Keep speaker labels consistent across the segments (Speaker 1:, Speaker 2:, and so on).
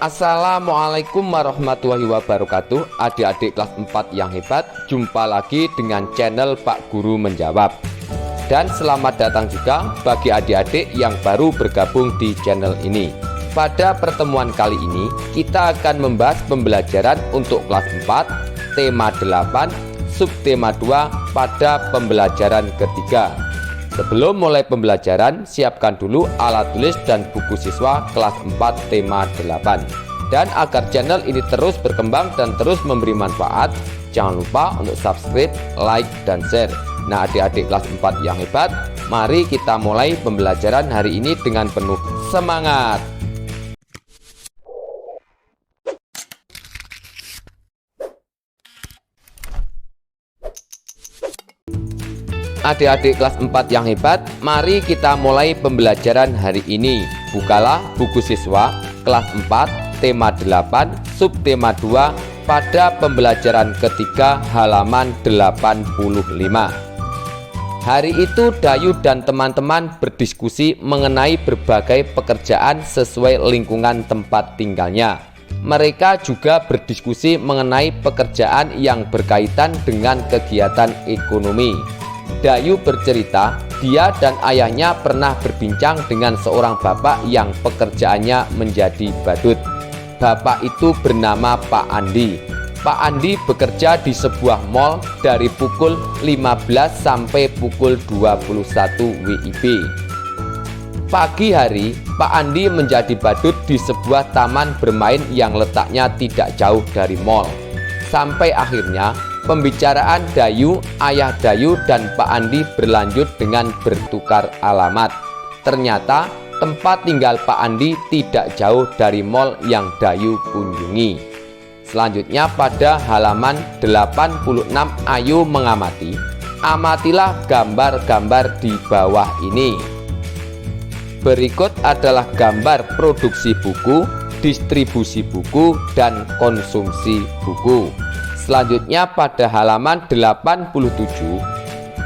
Speaker 1: Assalamualaikum warahmatullahi wabarakatuh. Adik-adik kelas 4 yang hebat, jumpa lagi dengan channel Pak Guru Menjawab. Dan selamat datang juga bagi adik-adik yang baru bergabung di channel ini. Pada pertemuan kali ini kita akan membahas pembelajaran untuk kelas 4, tema 8, subtema 2 pada pembelajaran ketiga. Sebelum mulai pembelajaran, siapkan dulu alat tulis dan buku siswa kelas 4 tema 8. Dan agar channel ini terus berkembang dan terus memberi manfaat, jangan lupa untuk subscribe, like, dan share. Nah, adik-adik kelas 4 yang hebat, mari kita mulai pembelajaran hari ini dengan penuh semangat. Adik-adik kelas 4 yang hebat, mari kita mulai pembelajaran hari ini. Bukalah buku siswa kelas 4 tema 8 subtema 2 pada pembelajaran ketiga halaman 85. Hari itu Dayu dan teman-teman berdiskusi mengenai berbagai pekerjaan sesuai lingkungan tempat tinggalnya. Mereka juga berdiskusi mengenai pekerjaan yang berkaitan dengan kegiatan ekonomi. Dayu bercerita, dia dan ayahnya pernah berbincang dengan seorang bapak yang pekerjaannya menjadi badut. Bapak itu bernama Pak Andi. Pak Andi bekerja di sebuah mal dari pukul 15 sampai pukul 21 WIB. Pagi hari, Pak Andi menjadi badut di sebuah taman bermain yang letaknya tidak jauh dari mal. Sampai akhirnya pembicaraan Dayu, ayah Dayu, dan Pak Andi berlanjut dengan bertukar alamat. Ternyata tempat tinggal Pak Andi tidak jauh dari mal yang Dayu kunjungi. Selanjutnya pada halaman 86, ayo mengamati. Amatilah gambar-gambar di bawah ini. Berikut adalah gambar produksi buku, distribusi buku, dan konsumsi buku. Selanjutnya pada halaman 87,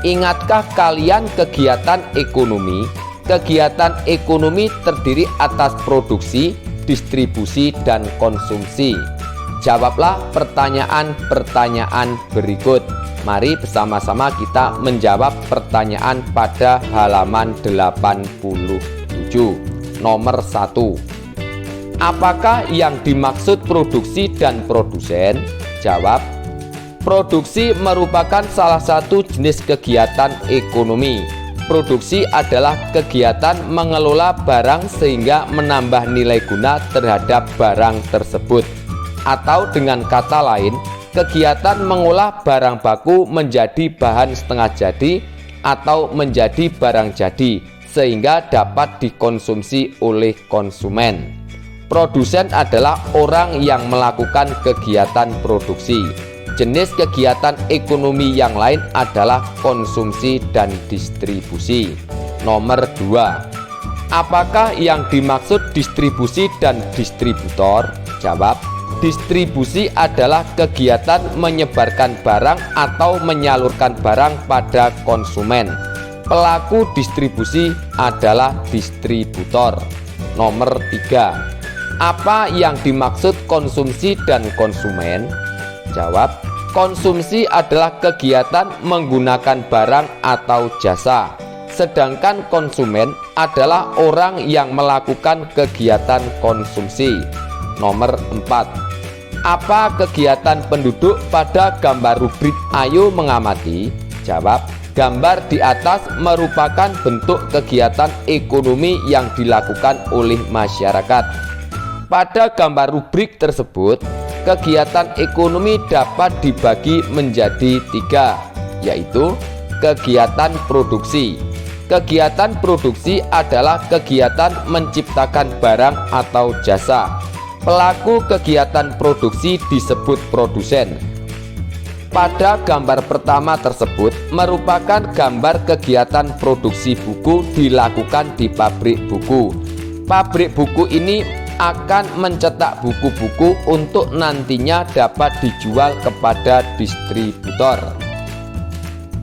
Speaker 1: ingatkah kalian kegiatan ekonomi? Kegiatan ekonomi terdiri atas produksi, distribusi, dan konsumsi. Jawablah pertanyaan-pertanyaan berikut. Mari bersama-sama kita menjawab pertanyaan pada halaman 87. Nomor 1. Apakah yang dimaksud produksi dan produsen? Jawab, produksi merupakan salah satu jenis kegiatan ekonomi. Produksi adalah kegiatan mengelola barang sehingga menambah nilai guna terhadap barang tersebut. Atau dengan kata lain, kegiatan mengolah barang baku menjadi bahan setengah jadi atau menjadi barang jadi sehingga dapat dikonsumsi oleh konsumen. Produsen adalah orang yang melakukan kegiatan produksi. Jenis kegiatan ekonomi yang lain adalah konsumsi dan distribusi. Nomor 2. Apakah yang dimaksud distribusi dan distributor? Jawab, distribusi adalah kegiatan menyebarkan barang atau menyalurkan barang pada konsumen. Pelaku distribusi adalah distributor. Nomor 3. Apa yang dimaksud konsumsi dan konsumen? Jawab, konsumsi adalah kegiatan menggunakan barang atau jasa. Sedangkan konsumen adalah orang yang melakukan kegiatan konsumsi. Nomor 4. Apa kegiatan penduduk pada gambar rubrik ayo mengamati? Jawab, gambar di atas merupakan bentuk kegiatan ekonomi yang dilakukan oleh masyarakat. Pada gambar rubrik tersebut, kegiatan ekonomi dapat dibagi menjadi 3, yaitu kegiatan produksi. Kegiatan produksi adalah kegiatan menciptakan barang atau jasa. Pelaku kegiatan produksi disebut produsen. Pada gambar pertama tersebut merupakan gambar kegiatan produksi buku dilakukan di pabrik buku. Pabrik buku ini akan mencetak buku-buku untuk nantinya dapat dijual kepada distributor.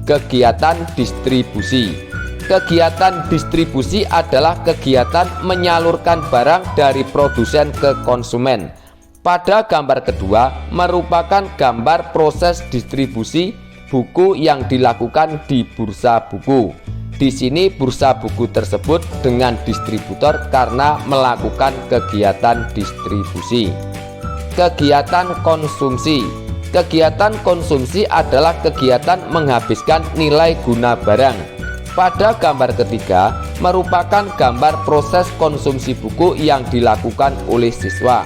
Speaker 1: Kegiatan distribusi. Kegiatan distribusi adalah kegiatan menyalurkan barang dari produsen ke konsumen. Pada gambar kedua merupakan gambar proses distribusi buku yang dilakukan di bursa buku. Di sini bursa buku tersebut dengan distributor karena melakukan kegiatan distribusi. Kegiatan konsumsi. Kegiatan konsumsi adalah kegiatan menghabiskan nilai guna barang. Pada gambar ketiga merupakan gambar proses konsumsi buku yang dilakukan oleh siswa.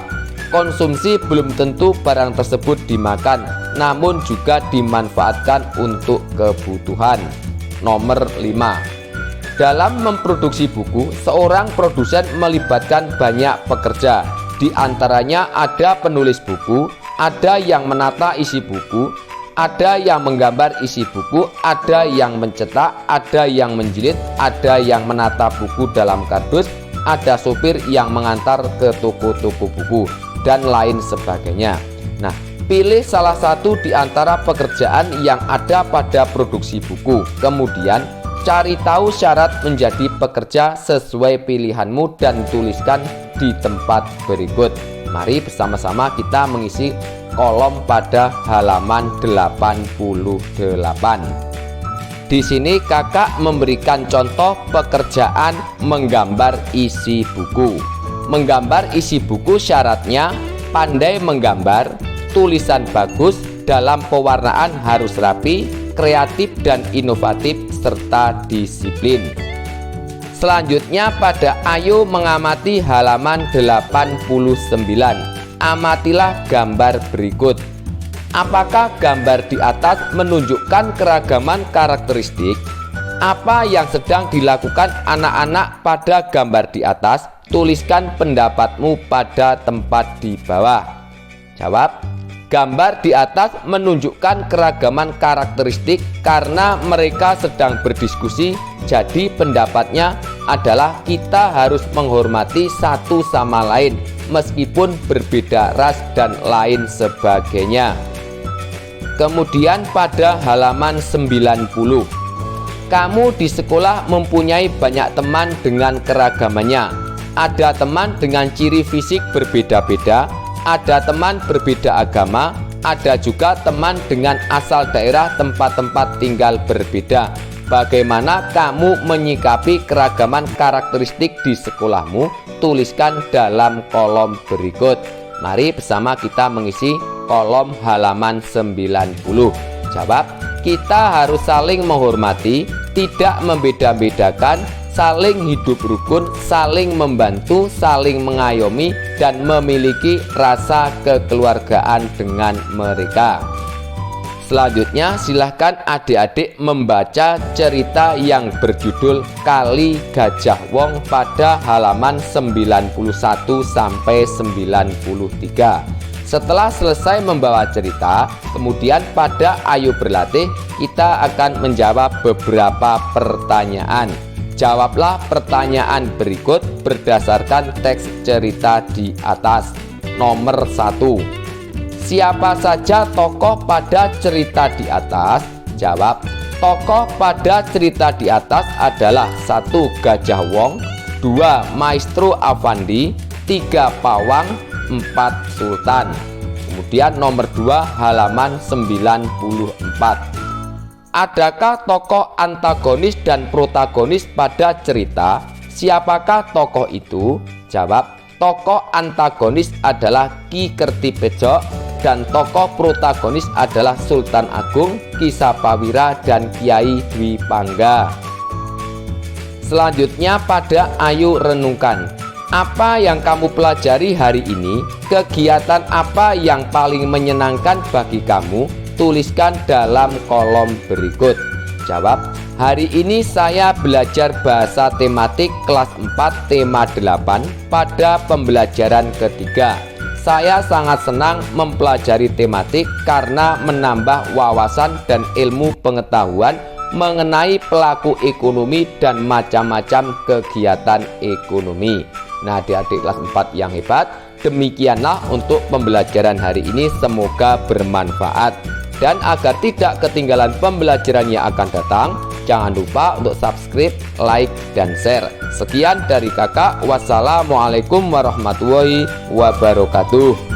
Speaker 1: Konsumsi belum tentu barang tersebut dimakan, namun juga dimanfaatkan untuk kebutuhan. Nomor 5. Dalam memproduksi buku, seorang produsen melibatkan banyak pekerja. Di antaranya ada penulis buku, ada yang menata isi buku, ada yang menggambar isi buku, ada yang mencetak, ada yang menjilid, ada yang menata buku dalam kardus, ada sopir yang mengantar ke toko-toko buku, dan lain sebagainya. Nah, pilih salah satu di antara pekerjaan yang ada pada produksi buku. Kemudian, cari tahu syarat menjadi pekerja sesuai pilihanmu dan tuliskan di tempat berikut. Mari bersama-sama kita mengisi kolom pada halaman 88. Di sini kakak memberikan contoh pekerjaan menggambar isi buku. Menggambar isi buku syaratnya pandai menggambar, tulisan bagus, dalam pewarnaan harus rapi, kreatif dan inovatif, serta disiplin. Selanjutnya pada ayo mengamati halaman 89. Amatilah gambar berikut. Apakah gambar di atas menunjukkan keragaman karakteristik? Apa yang sedang dilakukan anak-anak pada gambar di atas? Tuliskan pendapatmu pada tempat di bawah. Jawab. Gambar di atas menunjukkan keragaman karakteristik karena mereka sedang berdiskusi. Jadi pendapatnya adalah kita harus menghormati satu sama lain meskipun berbeda ras dan lain sebagainya. Kemudian pada halaman 90, kamu di sekolah mempunyai banyak teman dengan keragamannya. Ada teman dengan ciri fisik berbeda-beda, ada teman berbeda agama, ada juga teman dengan asal daerah tempat-tempat tinggal berbeda. Bagaimana kamu menyikapi keragaman karakteristik di sekolahmu? Tuliskan dalam kolom berikut. Mari bersama kita mengisi kolom halaman 90. Jawab, kita harus saling menghormati, tidak membeda-bedakan, saling hidup rukun, saling membantu, saling mengayomi, dan memiliki rasa kekeluargaan dengan mereka. Selanjutnya silahkan adik-adik membaca cerita yang berjudul Kali Gajah Wong pada halaman 91 sampai 93. Setelah selesai membawa cerita, kemudian pada ayo berlatih kita akan menjawab beberapa pertanyaan. Jawablah pertanyaan berikut berdasarkan teks cerita di atas. Nomor 1. Siapa saja tokoh pada cerita di atas? Jawab, tokoh pada cerita di atas adalah 1. Gajah Wong, 2. Maestro Avandi, 3. Pawang, 4. Sultan. Kemudian nomor 2 halaman 94. Adakah tokoh antagonis dan protagonis pada cerita? Siapakah tokoh itu? Jawab, tokoh antagonis adalah Ki Kertipejok dan tokoh protagonis adalah Sultan Agung, Ki Sapawira dan Kiai Dwi Pangga. Selanjutnya pada ayo renungkan. Apa yang kamu pelajari hari ini? Kegiatan apa yang paling menyenangkan bagi kamu? Tuliskan dalam kolom berikut. Jawab, hari ini saya belajar bahasa tematik kelas 4 tema 8 pada pembelajaran ketiga. Saya sangat senang mempelajari tematik karena menambah wawasan dan ilmu pengetahuan mengenai pelaku ekonomi dan macam-macam kegiatan ekonomi. Nah, adik-adik kelas 4 yang hebat, demikianlah untuk pembelajaran hari ini, semoga bermanfaat. Dan agar tidak ketinggalan pembelajaran yang akan datang, Jangan lupa untuk subscribe, like, dan share. Sekian dari kakak. Wassalamualaikum warahmatullahi wabarakatuh.